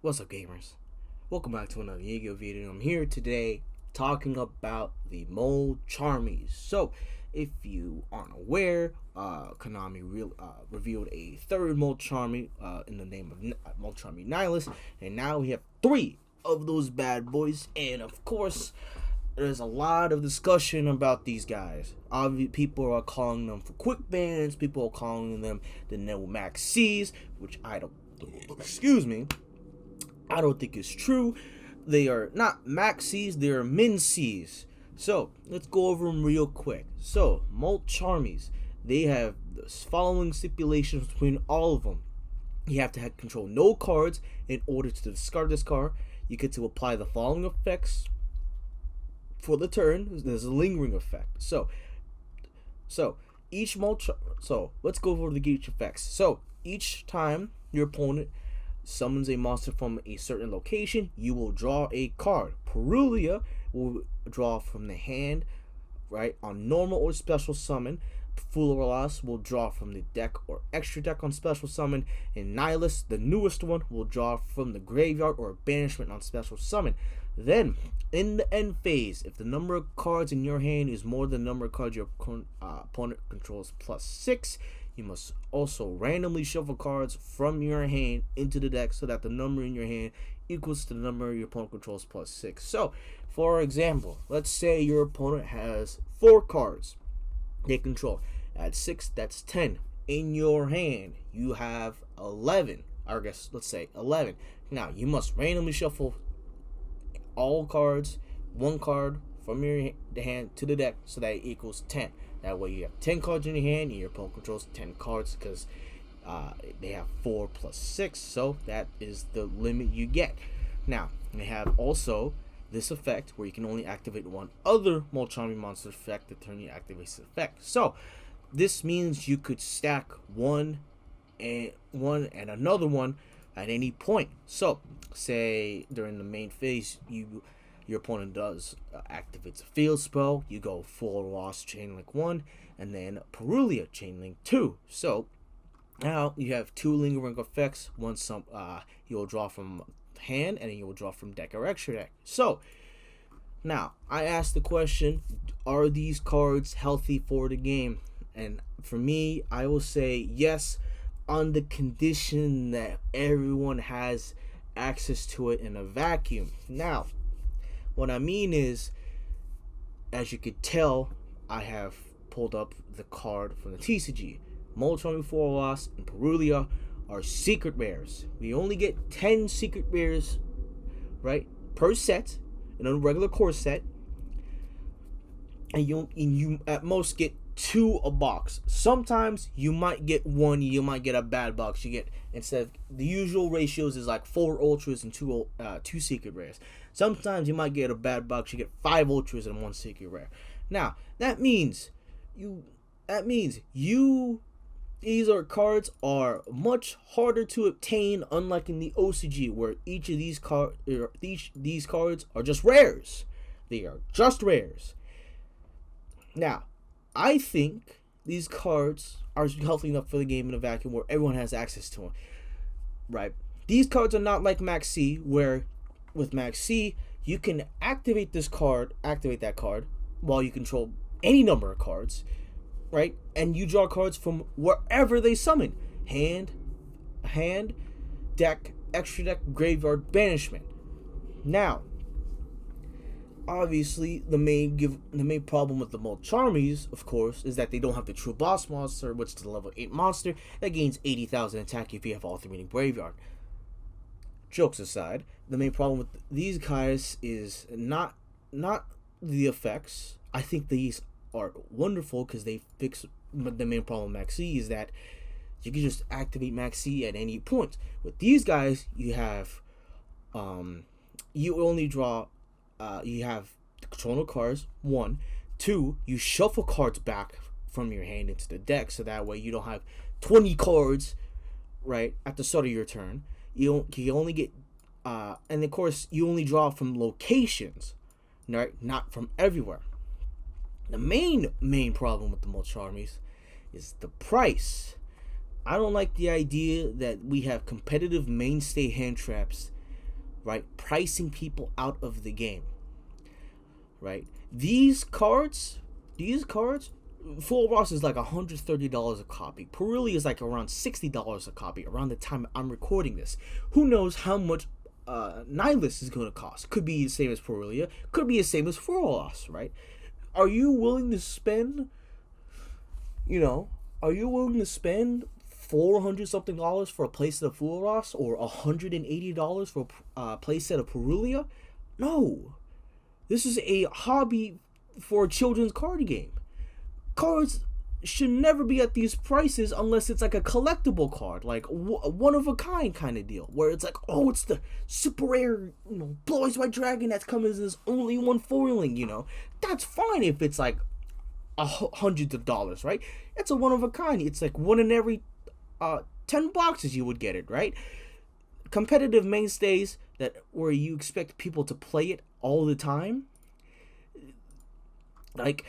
What's up, gamers? Welcome back to another Yu-Gi-Oh video. I'm here today talking about the Mulcharmys. So, if you aren't aware, Konami revealed a third Mulcharmy in the name of Mulcharmy Nihilus, and now we have three of those bad boys. And of course, there's a lot of discussion about these guys. Obviously, people are calling them for quick bans. People are calling them the no max C's, which I don't. Excuse me. I don't think it's true. They are not max C's, they are min C's. So, let's go over them real quick. So, Mulcharmys, they have the following stipulations between all of them. You have to control no cards in order to discard this card. You get to apply the following effects for the turn. There's a lingering effect. So let's go over the each effects. So, each time your opponent summons a monster from a certain location, you will draw a card. Perulia will draw from the hand, right, on normal or special summon. Fulalas will draw from the deck or extra deck on special summon. And Nihilus, the newest one, will draw from the graveyard or banishment on special summon. Then, in the end phase, if the number of cards in your hand is more than the number of cards your opponent controls plus 6, you must also randomly shuffle cards from your hand into the deck so that the number in your hand equals to the number your opponent controls plus 6. So, for example, let's say your opponent has 4 cards they control. At 6, that's 10. In your hand, you have 11. Or I guess, let's say 11. Now, you must randomly shuffle all cards, one card from your hand to the deck so that it equals 10. That way you have 10 cards in your hand and your opponent controls 10 cards because they have 4 plus 6. So that is the limit you get. Now, they have also this effect where you can only activate one other Mulcharmy monster effect the turn you activate this effect. So this means you could stack one and another one at any point. So say during the main phase your opponent does activates a field spell, you go full loss chain link 1 and then Perulia chain link 2. So now you have 2 lingering effects. One you'll draw from hand and then you'll draw from deck or extra deck. So now I asked the question, are these cards healthy for the game? And for me, I will say yes, on the condition that everyone has access to it in a vacuum. Now, what I mean is, as you could tell, I have pulled up the card from the TCG. Mulcharmy Fulalas and Perulia are secret rares. We only get 10 secret rares, right, per set in a regular core set, and you at most get 2 a box. Sometimes you might get 1. You might get a bad box. You get, instead of the usual ratios is like 4 ultras and 2 secret rares. Sometimes you might get a bad box. You get 5 ultras and 1 secret rare. Now that means these cards are much harder to obtain, unlike in the OCG, where each of these cards are just rares. They are just rares. Now, I think these cards are healthy enough for the game in a vacuum where everyone has access to them. Right? These cards are not like Max C, where with Max C, you can activate that card while you control any number of cards. Right? And you draw cards from wherever they summon. Hand, deck, extra deck, graveyard, banishment. Now, obviously, the main problem with the Mulcharmys, of course, is that they don't have the true boss monster, which is the level 8 monster that gains 80,000 attack if you have all 3 in the graveyard. Jokes aside, the main problem with these guys is not the effects. I think these are wonderful because they fix the main problem with Max C is that you can just activate Max C at any point. With these guys, you have you only draw you have the control cards, 1. 2, you shuffle cards back from your hand into the deck so that way you don't have 20 cards right at the start of your turn. You only get and of course you only draw from locations, right? Not from everywhere. The main problem with the Mulcharmys is the price. I don't like the idea that we have competitive mainstay hand traps right? Pricing people out of the game, right? These cards, Full Ross is like $130 a copy. Pirelli is like around $60 a copy around the time I'm recording this. Who knows how much Nihilus is going to cost? Could be the same as Pirelli, could be the same as Full Ross, right? Are you willing to spend, are you willing to spend $400 something for a playset of Full Ross or $180 for a playset of Pirelli? No. This is a hobby for a children's card game. Cards should never be at these prices unless it's like a collectible card, like one of a kind kind of deal, where it's like, oh, it's the super rare, Blue Eyes White Dragon that's coming as only one foiling, That's fine if it's like hundreds of dollars, right? It's a one of a kind. It's like one in every 10 boxes you would get it, right? Competitive mainstays where you expect people to play it all the time, like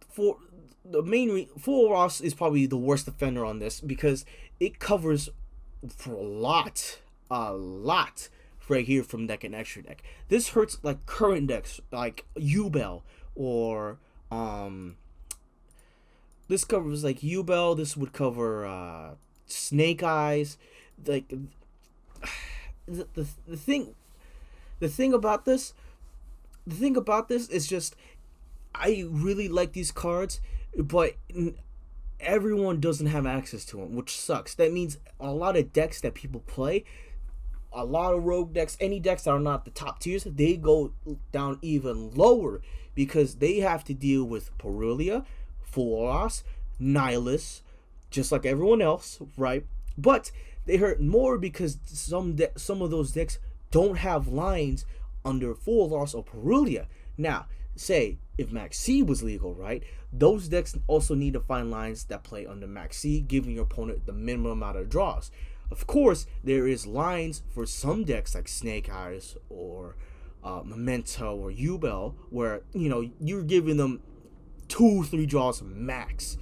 for the Full Ross is probably the worst offender on this because it covers for a lot right here from deck and extra deck. This hurts like current decks like U-Bell or this covers like U-Bell. This would cover Snake Eyes. Like the thing about this is just I really like these cards, but everyone doesn't have access to them, which sucks. That means a lot of decks that people play, a lot of rogue decks, any decks that are not the top tiers, they go down even lower because they have to deal with Pirelli, Full Ross, Nihilus, just like everyone else, right? But they hurt more because some of those decks don't have lines under Full Ross or Pirelli. Now, say if Max C was legal, right? Those decks also need to find lines that play under Max C, giving your opponent the minimum amount of draws. Of course, there is lines for some decks like Snake Eyes or Memento or U-Bell where you're giving them 2-3 draws max.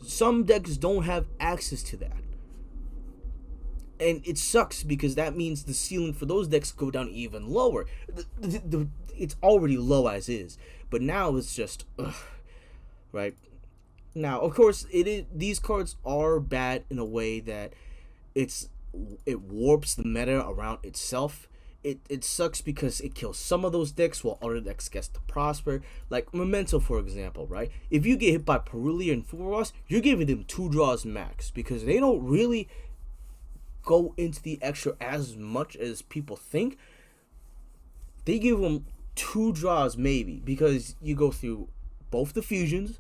Some decks don't have access to that, and it sucks because that means the ceiling for those decks go down even lower. It's already low as is, but now it's just right. Now, of course, these cards are bad in a way that it warps the meta around itself. It sucks because it kills some of those decks while other decks gets to prosper. Like Memento, for example, right? If you get hit by Pirelli and Full Ross, you're giving them 2 draws max because they don't really go into the extra as much as people think. They give them 2 draws maybe because you go through both the fusions,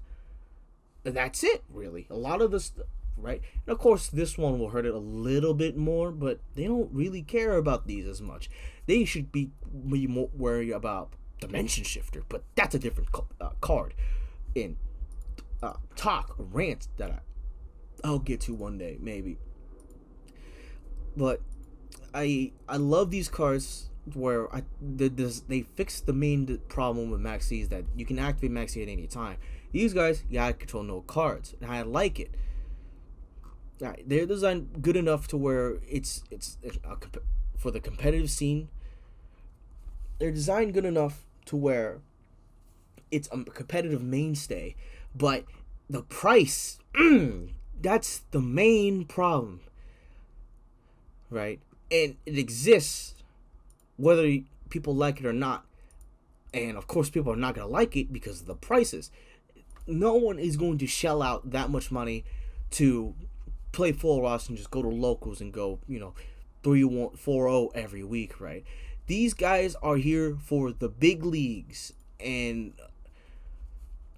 and that's it, really. A lot of this, right? And of course, this one will hurt it a little bit more, but they don't really care about these as much. They should be more worried about Dimension Shifter, but that's a different card in talk or rant that I'll get to one day, maybe. But I love these cards where they fixed the main problem with Max C is that you can activate Max C at any time. These guys, you gotta control no cards, and I like it. They're designed good enough to where it's for the competitive scene. They're designed good enough to where it's a competitive mainstay, but the price, that's the main problem, right? And it exists whether people like it or not, and of course people are not going to like it because of the prices. No one is going to shell out that much money to play Full Ross and just go to locals and go 3-1 4-0 every week, right? These guys are here for the big leagues, and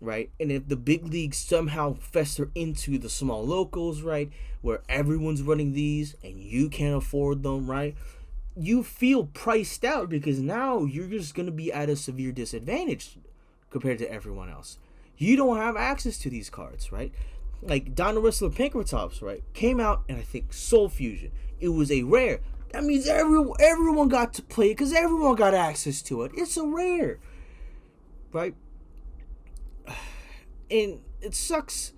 right, and if the big leagues somehow fester into the small locals, right, where everyone's running these and you can't afford them, right, you feel priced out because now you're just going to be at a severe disadvantage compared to everyone else. You don't have access to these cards, right? Like Dino Wrestler Pankratops, right, came out and I think Soul Fusion. It was a rare. That means everyone got to play it because everyone got access to it. It's a rare, right? And it sucks.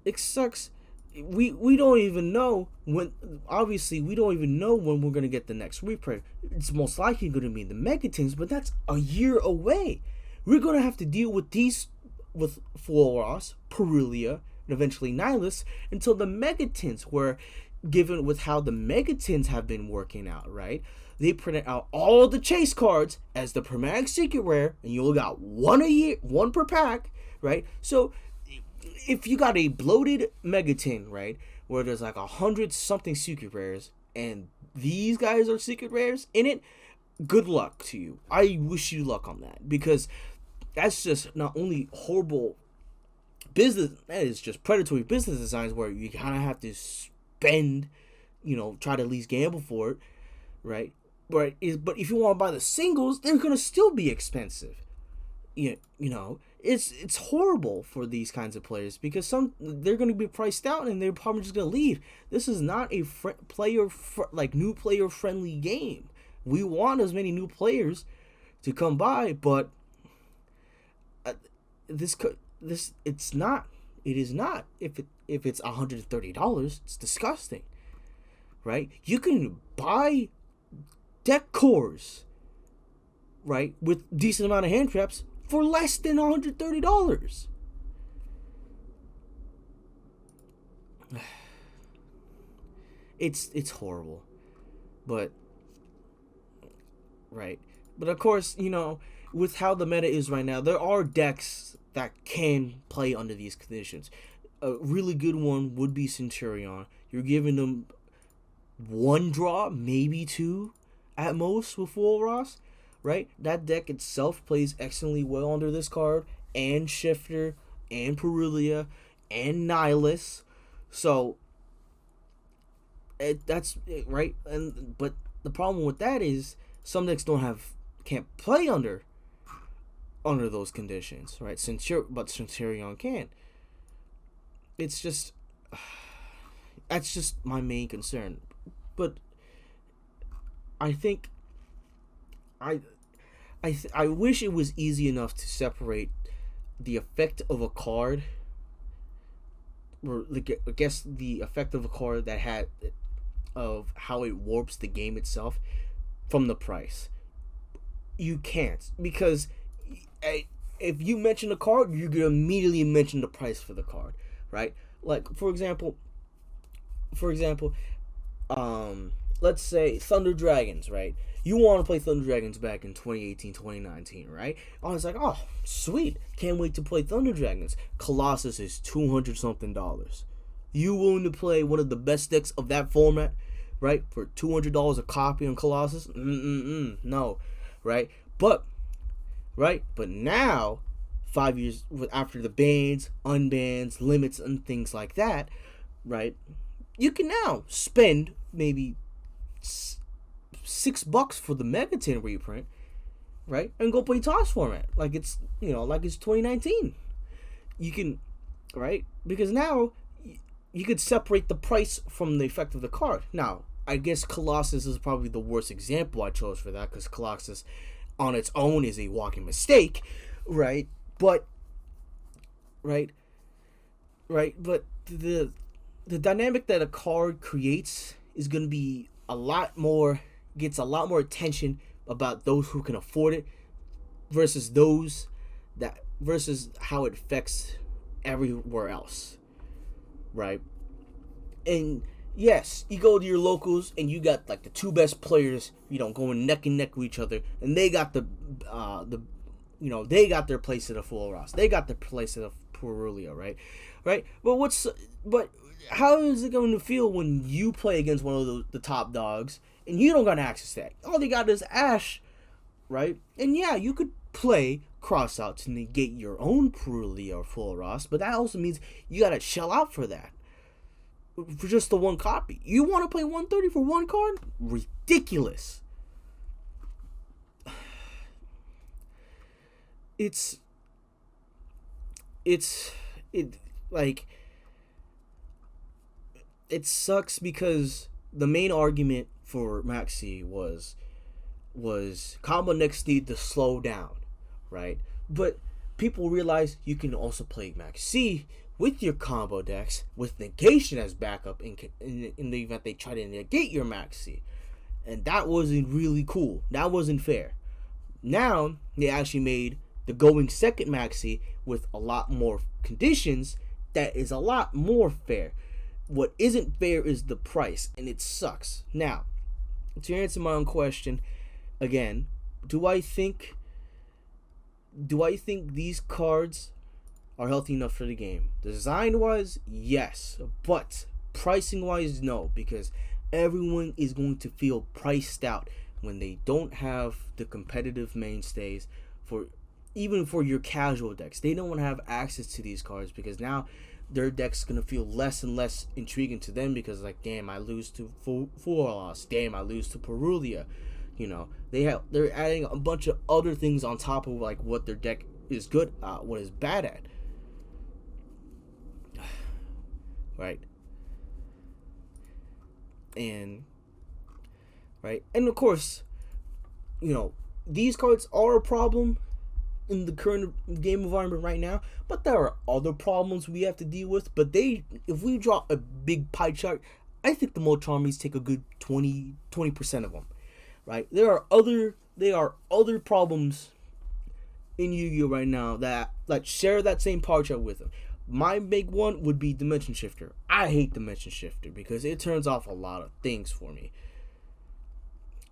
It sucks we don't even know when. Obviously, we don't even know when we're gonna get the next reprint. It's most likely gonna be the Megatins, but that's a year away. We're gonna have to deal with these, with Full Ross, Perulia, and eventually Nihilus until the Megatins. Where, given with how the Megatins have been working out, right? They printed out all the chase cards as the Permatic Secret Rare, and you only got one a year, one per pack, right? So if you got a bloated Megatin, right, where there's like 100 something secret rares, and these guys are secret rares in it, good luck to you. I wish you luck on that, because that's just not only horrible business, that is just predatory business designs where you kind of have to spend, try to at least gamble for it, right? But if you want to buy the singles, they're gonna still be expensive. It's horrible for these kinds of players, because they're going to be priced out and they're probably just going to leave. This is not a new player friendly game. We want as many new players to come by, but it's not. It is not. If it's $130, it's disgusting, right? You can buy deck cores, right, with decent amount of hand traps for less than $130. It's horrible. But right. But of course, with how the meta is right now, there are decks that can play under these conditions. A really good one would be Centurion. You're giving them one draw, maybe two at most with Full Ross. Right? That deck itself plays excellently well under this card, and Shifter, and Perulia, and Nihilus. So that's right. But the problem with that is some decks can't play under those conditions, right? But Centurion can. It's just that's just my main concern. But I think I wish it was easy enough to separate the effect of a card, or I guess the effect of a card that had of how it warps the game itself from the price. You can't, because if you mention a card, you're gonna immediately mention the price for the card, right? Like for example, let's say Thunder Dragons, right? You want to play Thunder Dragons back in 2018, 2019, right? I was like, oh, sweet. Can't wait to play Thunder Dragons. Colossus is $200-something. You willing to play one of the best decks of that format, right? For $200 a copy on Colossus? No, right? But now, 5 years after the bans, unbans, limits, and things like that, right? You can now spend maybe $6 for the Megatin reprint, right? And go play TOS format like it's 2019. You can, right? Because now you could separate the price from the effect of the card. Now, I guess Colossus is probably the worst example I chose for that, because Colossus on its own is a walking mistake, right? But the dynamic that a card creates is going to be gets a lot more attention about those who can afford it versus how it affects everywhere else, right? And yes, you go to your locals and you got like the two best players, going neck and neck with each other, and they got they got their place at a Full Ross, they got their place at a Perulia, right? But how is it going to feel when you play against one of the top dogs and you don't got access to that? All they got is Ash, right? And yeah, you could play cross out to negate your own Perulia or Full Ross, but that also means you got to shell out for that, for just the one copy. You want to play $130 for one card? Ridiculous. It sucks, because the main argument for Maxi was combo next need to slow down, right? But people realize you can also play Max C with your combo decks with negation as backup in the event they try to negate your Max C. And that wasn't really cool. That wasn't fair. Now, they actually made the going second Max C with a lot more conditions that is a lot more fair. What isn't fair is the price, and it sucks. Now, to answer my own question, again, do I think these cards are healthy enough for the game? Design wise, yes, but pricing wise, no, because everyone is going to feel priced out when they don't have the competitive mainstays for even for your casual decks. They don't have access to these cards because now their deck's gonna feel less and less intriguing to them because, like, damn, I lose to Fualas, damn, I lose to Perulia. You know, they're adding a bunch of other things on top of like what their deck is good at, what is bad at. Right. And of course, you know, these cards are a problem in the current game environment right now, but there are other problems we have to deal with. But if we draw a big pie chart, I think the Mulcharmys take a good 20% of them. Right? There are other problems in Yu-Gi-Oh right now that share that same pie chart with them. My big one would be Dimension Shifter. I hate Dimension Shifter because it turns off a lot of things for me.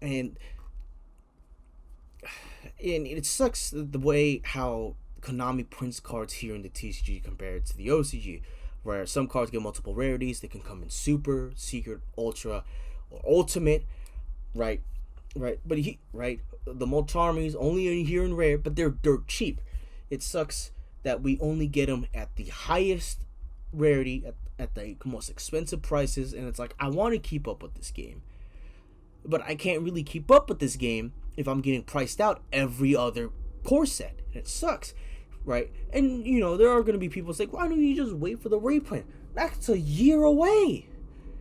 And it sucks the way how Konami prints cards here in the TCG compared to the OCG, where some cards get multiple rarities. They can come in Super, Secret, Ultra, or Ultimate, right? But the Mulcharmys only are here in rare, but they're dirt cheap. It sucks that we only get them at the highest rarity, at the most expensive prices, and it's like, I want to keep up with this game, but I can't really keep up with this game if I'm getting priced out every other core set. And it sucks, right? And, you know, there are going to be people who say, why don't you just wait for the reprint? That's a year away.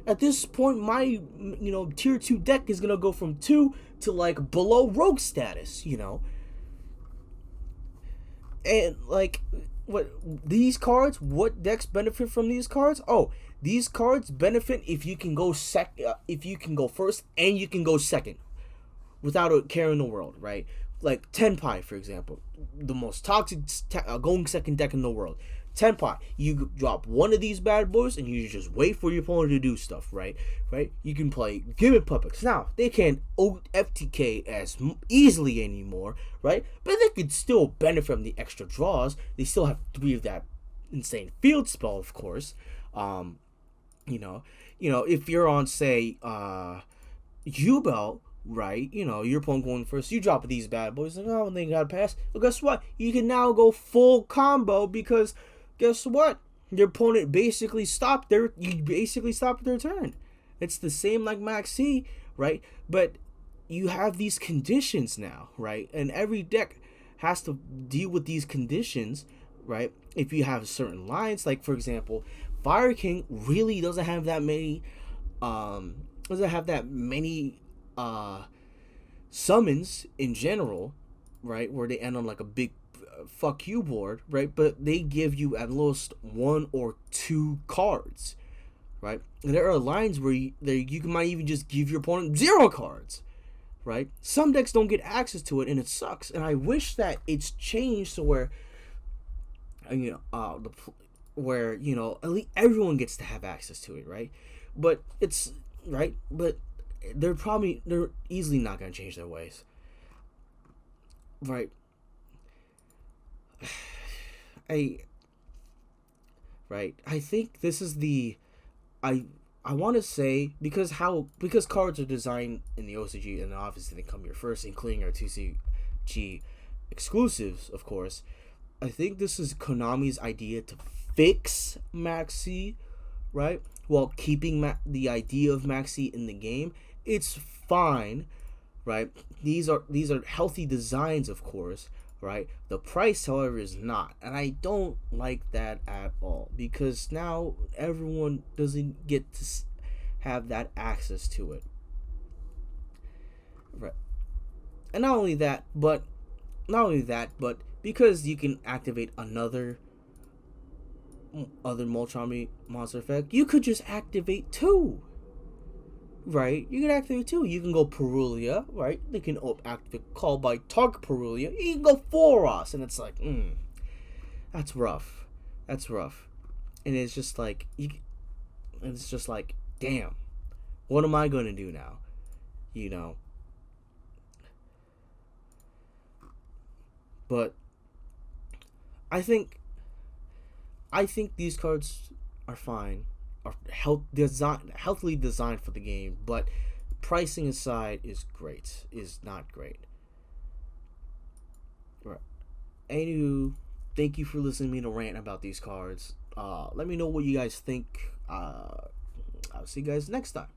At this point, my, you know, tier 2 deck is going to go from 2 to, like, below rogue status, you know? And, like, what decks benefit from these cards? Oh, these cards benefit if you can go first and you can go second without a care in the world, right? Like Tenpai, for example, the most toxic going second deck in the world. Tenpai, you drop one of these bad boys and you just wait for your opponent to do stuff, right? You can play Gimmick Puppets. Now, they can't FTK as easily anymore, right? But they could still benefit from the extra draws. They still have 3 of that insane field spell, of course. You know, if you're on, say, U-Bell, right, you know, your opponent going first, you drop these bad boys, like, oh, they gotta pass. Well, guess what? You can now go full combo because guess what? Your opponent basically stopped their turn. It's the same like Max C, right? But you have these conditions now, right? And every deck has to deal with these conditions, right? If you have certain lines, like for example, Fire King really doesn't have that many summons in general, right? Where they end on like a big fuck you board, right? But they give you at least 1 or 2 cards, right? And there are lines where you might even just give your opponent 0 cards, right? Some decks don't get access to it, and it sucks. And I wish that it's changed to where, you know, where, you know, at least everyone gets to have access to it, right? But it's right, but they're easily not gonna change their ways, right? I think this is I want to say because cards are designed in the OCG and obviously they come here first, including our TCG exclusives, of course. I think this is Konami's idea to fix Max C, right? While keeping the idea of Max C in the game. It's fine, right? These are healthy designs, of course, right? The price, however, is not, and I don't like that at all because now everyone doesn't get to have that access to it, right? And not only that, but because you can activate another other Mulcharmy monster effect. You could just activate 2. Right? You can activate 2. You can go Perulia, right? They can activate Call by Target Perulia. You can go Foros, and it's like, that's rough. That's rough. And it's just like, damn, what am I gonna do now? You know. But I think these cards are fine, are healthily designed for the game, but pricing aside is not great. Right. Anywho, thank you for listening to me to rant about these cards. Let me know what you guys think. I'll see you guys next time.